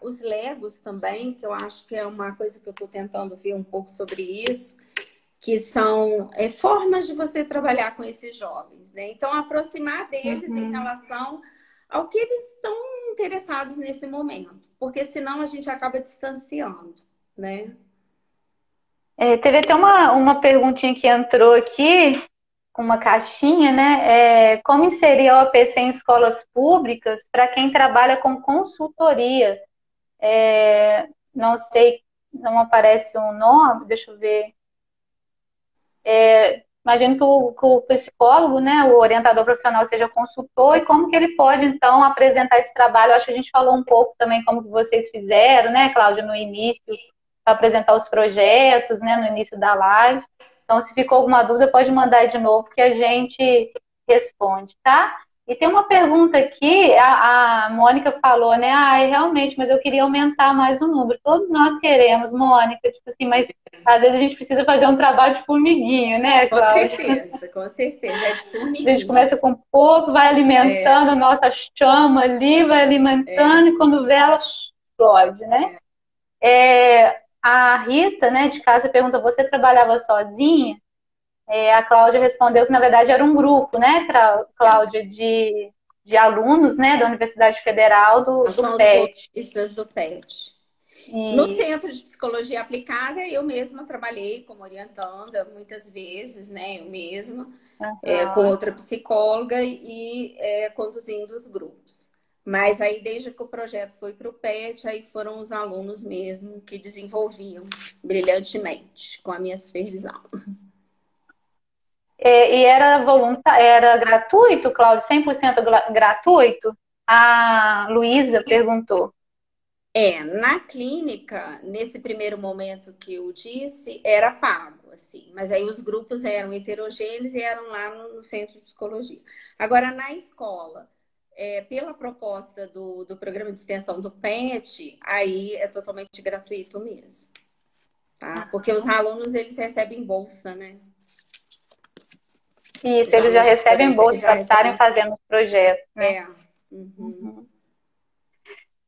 os Legos também, que eu acho que é uma coisa que eu estou tentando ver um pouco sobre isso, que são formas de você trabalhar com esses jovens, né? Então, aproximar deles em Uhum. relação ao que eles estão interessados nesse momento, porque senão a gente acaba distanciando, né? Teve até uma perguntinha que entrou aqui, com uma caixinha, né? Como inserir a OPC em escolas públicas para quem trabalha com consultoria? Não sei, não aparece um nome, deixa eu ver. Imagino que o psicólogo, né, o orientador profissional seja consultor, e como que ele pode, então, apresentar esse trabalho. Eu acho que a gente falou um pouco também como que vocês fizeram, né, Cláudia, no início, para apresentar os projetos, né, no início da live. Então, se ficou alguma dúvida, pode mandar aí de novo que a gente responde, tá? E tem uma pergunta aqui, a Mônica falou, né? Realmente, mas eu queria aumentar mais o número. Todos nós queremos, Mônica, tipo assim, mas às vezes a gente precisa fazer um trabalho de formiguinha, né, Com Cláudia? certeza, com certeza. É de A gente formiguinha. começa com pouco, vai É, alimentando a nossa chama ali, vai alimentando, e quando vê, ela explode, né? é. A Rita, né, de casa, pergunta: você trabalhava sozinha? A Cláudia respondeu que, na verdade, era um grupo, né, Cláudia, de alunos, né, da Universidade Federal do São os PET. bolsistas do PET. No E, Centro de Psicologia Aplicada, eu mesma trabalhei como orientanda muitas vezes, né? Eu mesma, com uhum. outra psicóloga e conduzindo os grupos. Mas aí, desde que o projeto foi para o PET, aí foram os alunos mesmo que desenvolviam brilhantemente com a minha supervisão. E era era gratuito, Cláudio? 100% gratuito? A Luísa perguntou. Na clínica, nesse primeiro momento que eu disse, era pago, assim, mas aí os grupos eram heterogêneos e eram lá no Centro de Psicologia. Agora, na escola, pela proposta do programa de extensão do PET, aí é totalmente gratuito mesmo, tá? Porque os alunos, eles recebem bolsa, né? Isso, Os eles já alunos de recebem Floripa, bolsa eles já para estarem recebem. fazendo os projetos, né? É. Uhum. Uhum.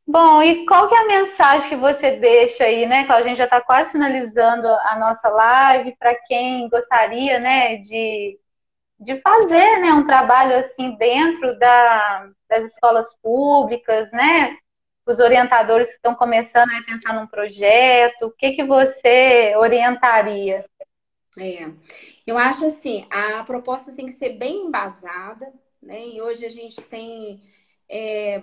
Bom, e qual que é a mensagem que você deixa aí, né, Cláudia? A gente já está quase finalizando a nossa live, para quem gostaria, né, de fazer, né, um trabalho assim dentro das escolas públicas, né? Os orientadores que estão começando a pensar num projeto, o que que você orientaria? É. Eu acho assim, a proposta tem que ser bem embasada, né? E hoje a gente tem é,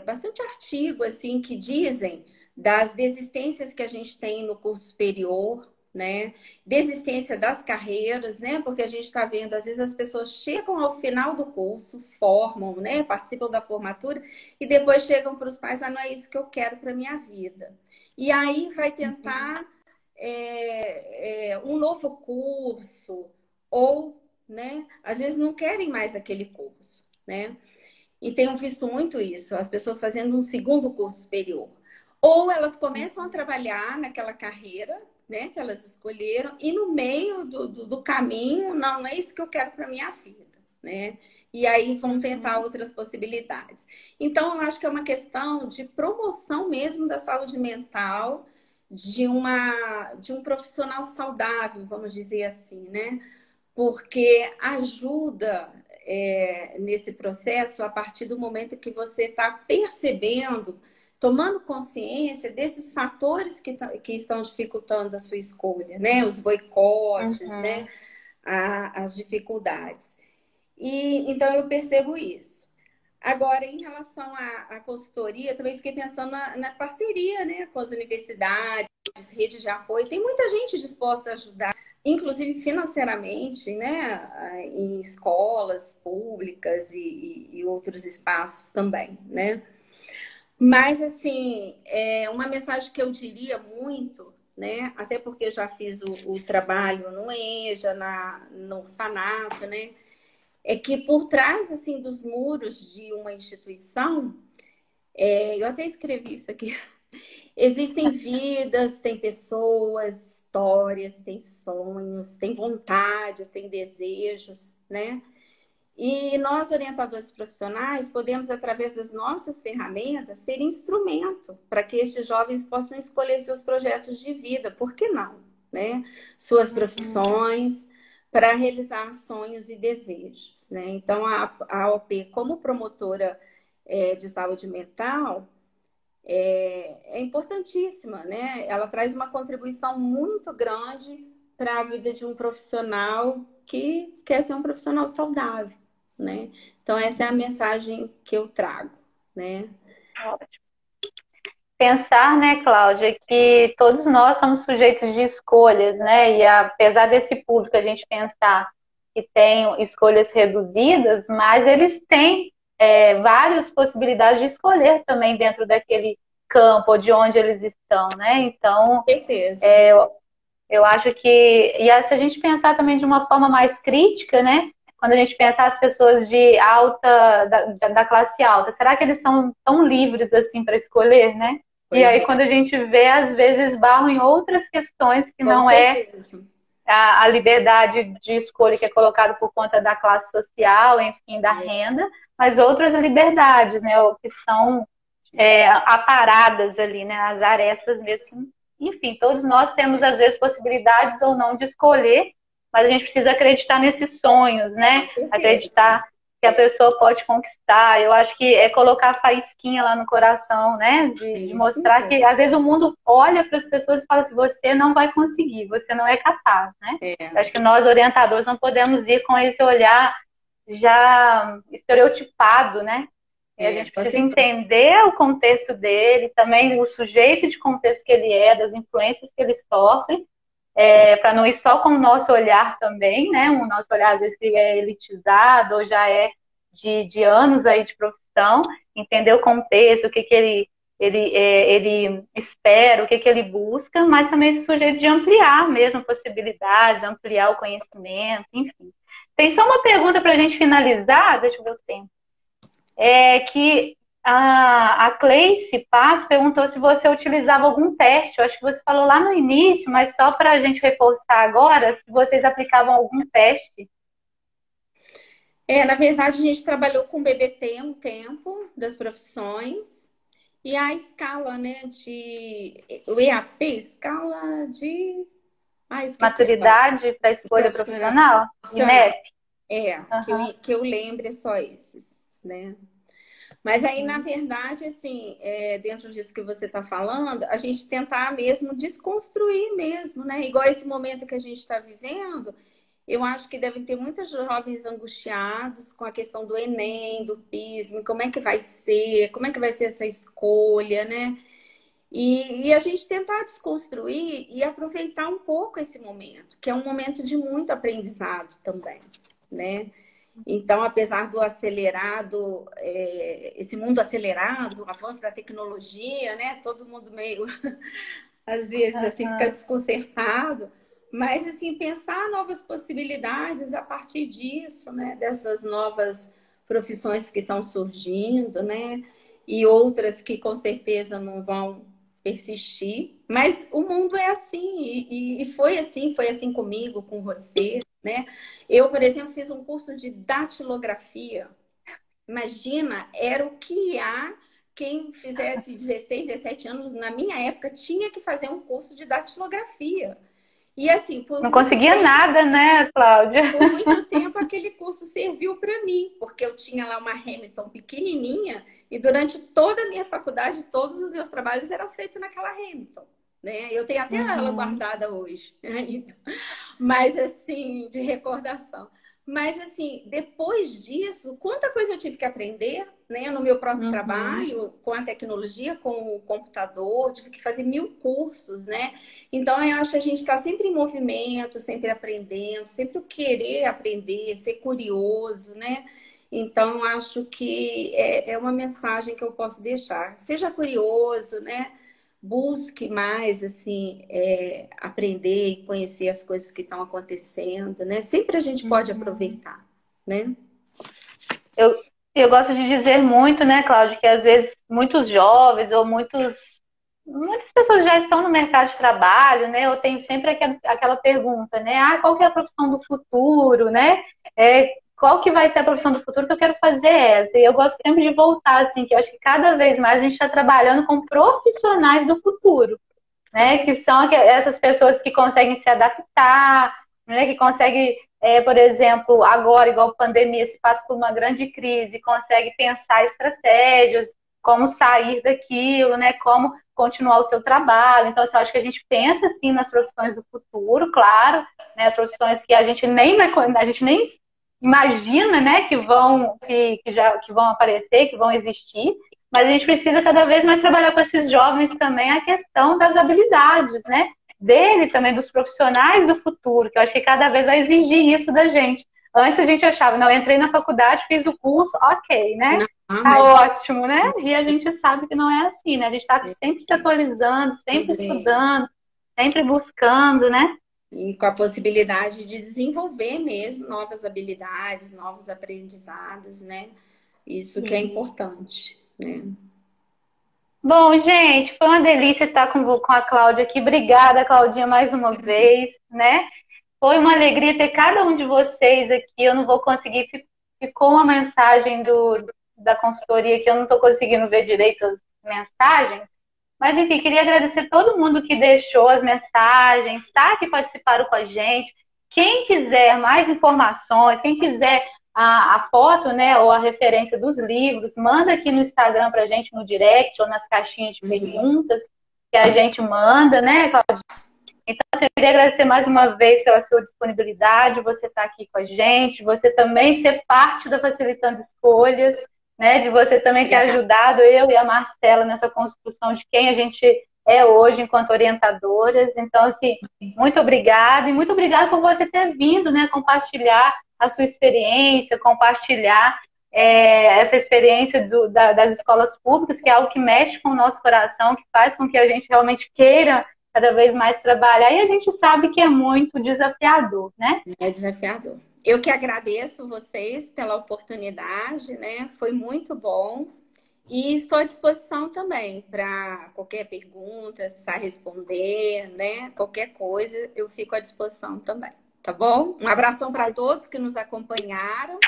bastante artigo assim que dizem das desistências que a gente tem no curso superior, né? Desistência das carreiras, né? Porque a gente está vendo, às vezes as pessoas chegam ao final do curso, formam, né? Participam da formatura e depois chegam para os pais, não é isso que eu quero para minha vida. E aí vai tentar um novo curso, ou, né, às vezes não querem mais aquele curso, né? E tenho visto muito isso, as pessoas fazendo um segundo curso superior. Ou elas começam a trabalhar naquela carreira, né, que elas escolheram, e no meio do caminho, não é isso que eu quero para minha vida, né? E aí vão tentar outras possibilidades. Então, eu acho que é uma questão de promoção mesmo da saúde mental, de um profissional saudável, vamos dizer assim, né? Porque ajuda nesse processo a partir do momento que você está percebendo, tomando consciência desses fatores que estão dificultando a sua escolha, né? Os boicotes, né? As dificuldades. E então eu percebo isso. Agora, em relação à consultoria, também fiquei pensando na parceria, né, com as universidades, redes de apoio. Tem muita gente disposta a ajudar, inclusive financeiramente, né, em escolas públicas e outros espaços também, né? Mas, assim, uma mensagem que eu diria muito, né, até porque eu já fiz o trabalho no EJA, no orfanato, né, é que por trás, assim, dos muros de uma instituição, eu até escrevi isso aqui, existem vidas, tem pessoas, histórias, tem sonhos, tem vontades, tem desejos, né? E nós, orientadores profissionais, podemos, através das nossas ferramentas, ser instrumento para que estes jovens possam escolher seus projetos de vida, por que não? Né? Suas profissões, para realizar sonhos e desejos. Né? Então, a AOP, como promotora de saúde mental, é importantíssima, né? Ela traz uma contribuição muito grande para a vida de um profissional que quer ser um profissional saudável, né? Então, essa é a mensagem que eu trago, né? Ótimo. Pensar, né, Cláudia, que todos nós somos sujeitos de escolhas, né? E apesar desse público a gente pensar que tem escolhas reduzidas, mas eles têm várias possibilidades de escolher também dentro daquele campo ou de onde eles estão, né? Então, Com certeza. eu acho que... E se a gente pensar também de uma forma mais crítica, né? Quando a gente pensar as pessoas de alta, da classe alta, será que eles são tão livres assim para escolher, né? Pois E aí, é. quando a gente vê, às vezes, barram em outras questões que Com não é certeza. a liberdade de escolha que é colocada por conta da classe social, enfim, da renda, mas outras liberdades, né? Que são aparadas ali, né? As arestas mesmo. Enfim, todos nós temos, às vezes, possibilidades ou não de escolher, mas a gente precisa acreditar nesses sonhos, né? Com certeza. Acreditar que a pessoa pode conquistar. Eu acho que é colocar a faísquinha lá no coração, né? De mostrar que, às vezes, o mundo olha para as pessoas e fala assim, você não vai conseguir, você não é capaz, né? Eu acho que nós, orientadores, não podemos ir com esse olhar já estereotipado, né? A gente precisa entender o contexto dele, também o sujeito de contexto que ele é, das influências que ele sofre, para não ir só com o nosso olhar também, né? O nosso olhar, às vezes, que é elitizado ou já é de anos aí de profissão, entender o contexto, o que, que ele espera, o que, que ele busca, mas também esse sujeito de ampliar mesmo possibilidades, ampliar o conhecimento, enfim. Tem só uma pergunta para a gente finalizar, deixa eu ver o tempo. Que a Cleice Paz perguntou se você utilizava algum teste. Eu acho que você falou lá no início, mas só para a gente reforçar agora, se vocês aplicavam algum teste. Na verdade, a gente trabalhou com o BBT um tempo, das profissões, e a escala, né, o EAP, escala de... Maturidade para escolha profissional? INEP? Que eu lembre só esses, né? Mas aí, na verdade, assim, dentro disso que você está falando, a gente tentar mesmo desconstruir mesmo, né? Igual esse momento que a gente está vivendo, eu acho que devem ter muitos jovens angustiados com a questão do Enem, do PISM, como é que vai ser essa escolha, né? E a gente tentar desconstruir e aproveitar um pouco esse momento, que é um momento de muito aprendizado também, né? Então, apesar do acelerado, esse mundo acelerado, o avanço da tecnologia, né? Todo mundo meio, às vezes, assim, fica desconcertado. Mas, assim, pensar novas possibilidades a partir disso, né? Dessas novas profissões que estão surgindo, né? E outras que, com certeza, não vão persistir. Mas o mundo é assim, e foi assim comigo, com você, né? Eu, por exemplo, fiz um curso de datilografia. Imagina, era o que há quem fizesse 16, 17 anos, na minha época, tinha que fazer um curso de datilografia. E assim, Não conseguia nada, né, Cláudia? por muito tempo aquele curso serviu para mim, porque eu tinha lá uma Hamilton pequenininha e durante toda a minha faculdade, todos os meus trabalhos eram feitos naquela Hamilton, né? Eu tenho até ela guardada hoje, ainda. Mas assim, de recordação. Mas assim, depois disso, quanta coisa eu tive que aprender, né, no meu próprio trabalho, com a tecnologia, com o computador, tive que fazer 1000 cursos, né? Então eu acho que a gente está sempre em movimento, sempre aprendendo, sempre o querer aprender, ser curioso, né? Então acho que é uma mensagem que eu posso deixar. Seja curioso, né? Busque mais, assim, aprender e conhecer as coisas que estão acontecendo, né? Sempre a gente pode aproveitar, né? Eu gosto de dizer muito, né, Cláudia, que às vezes muitos jovens ou muitas pessoas já estão no mercado de trabalho, né? Ou tem sempre aquela pergunta, né? Ah, qual que é a profissão do futuro, né? Qual que vai ser a profissão do futuro que eu quero fazer essa? E eu gosto sempre de voltar, assim, que eu acho que cada vez mais a gente está trabalhando com profissionais do futuro, né? Que são essas pessoas que conseguem se adaptar, né? Que conseguem, por exemplo, agora, igual pandemia, se passa por uma grande crise, consegue pensar estratégias, como sair daquilo, né? Como continuar o seu trabalho. Então, assim, eu acho que a gente pensa, assim, nas profissões do futuro, claro, né? As profissões que a gente nem imagina, né? Que vão aparecer, que vão existir. Mas a gente precisa cada vez mais trabalhar com esses jovens também a questão das habilidades, né? Dele também, dos profissionais do futuro, que eu acho que cada vez vai exigir isso da gente. Antes a gente achava, não, eu entrei na faculdade, fiz o curso, ok, né? Tá ótimo, né? E a gente sabe que não é assim, né? A gente está sempre se atualizando, sempre estudando, sempre buscando, né? E com a possibilidade de desenvolver mesmo novas habilidades, novos aprendizados, né? Isso que é importante, né? Bom, gente, foi uma delícia estar com a Cláudia aqui. Obrigada, Claudinha, mais uma vez, né? Foi uma alegria ter cada um de vocês aqui. Eu não vou conseguir, ficou uma mensagem da consultoria que eu não estou conseguindo ver direito as mensagens. Mas, enfim, queria agradecer todo mundo que deixou as mensagens, tá? Que participaram com a gente. Quem quiser mais informações, quem quiser a foto, né, ou a referência dos livros, manda aqui no Instagram pra gente, no direct ou nas caixinhas de perguntas que a gente manda, né, Claudinha? Então, assim, eu queria agradecer mais uma vez pela sua disponibilidade, você estar aqui com a gente, você também ser parte da Facilitando Escolhas, né, de você também ter ajudado eu e a Marcela nessa construção de quem a gente é hoje enquanto orientadoras. Então, assim, muito obrigada, e muito obrigada por você ter vindo, né, compartilhar a sua experiência, compartilhar essa experiência das escolas públicas, que é algo que mexe com o nosso coração, que faz com que a gente realmente queira cada vez mais trabalhar, e a gente sabe que é muito desafiador, né? É desafiador. Eu que agradeço vocês pela oportunidade, né? Foi muito bom. E estou à disposição também para qualquer pergunta, precisar responder, né? Qualquer coisa, eu fico à disposição também, tá bom? Um abração para todos que nos acompanharam.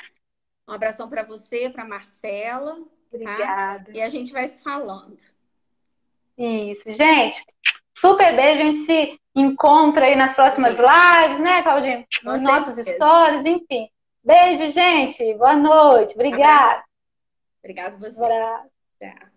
Um abração para você, para Marcela. Obrigada. Tá? E a gente vai se falando. Isso, gente. Super beijo, a gente se encontra aí nas próximas lives, né, Claudinha? Nos nossos stories, enfim. Beijo, gente. Boa noite. Obrigada. Obrigada a você. Abraço. Tchau.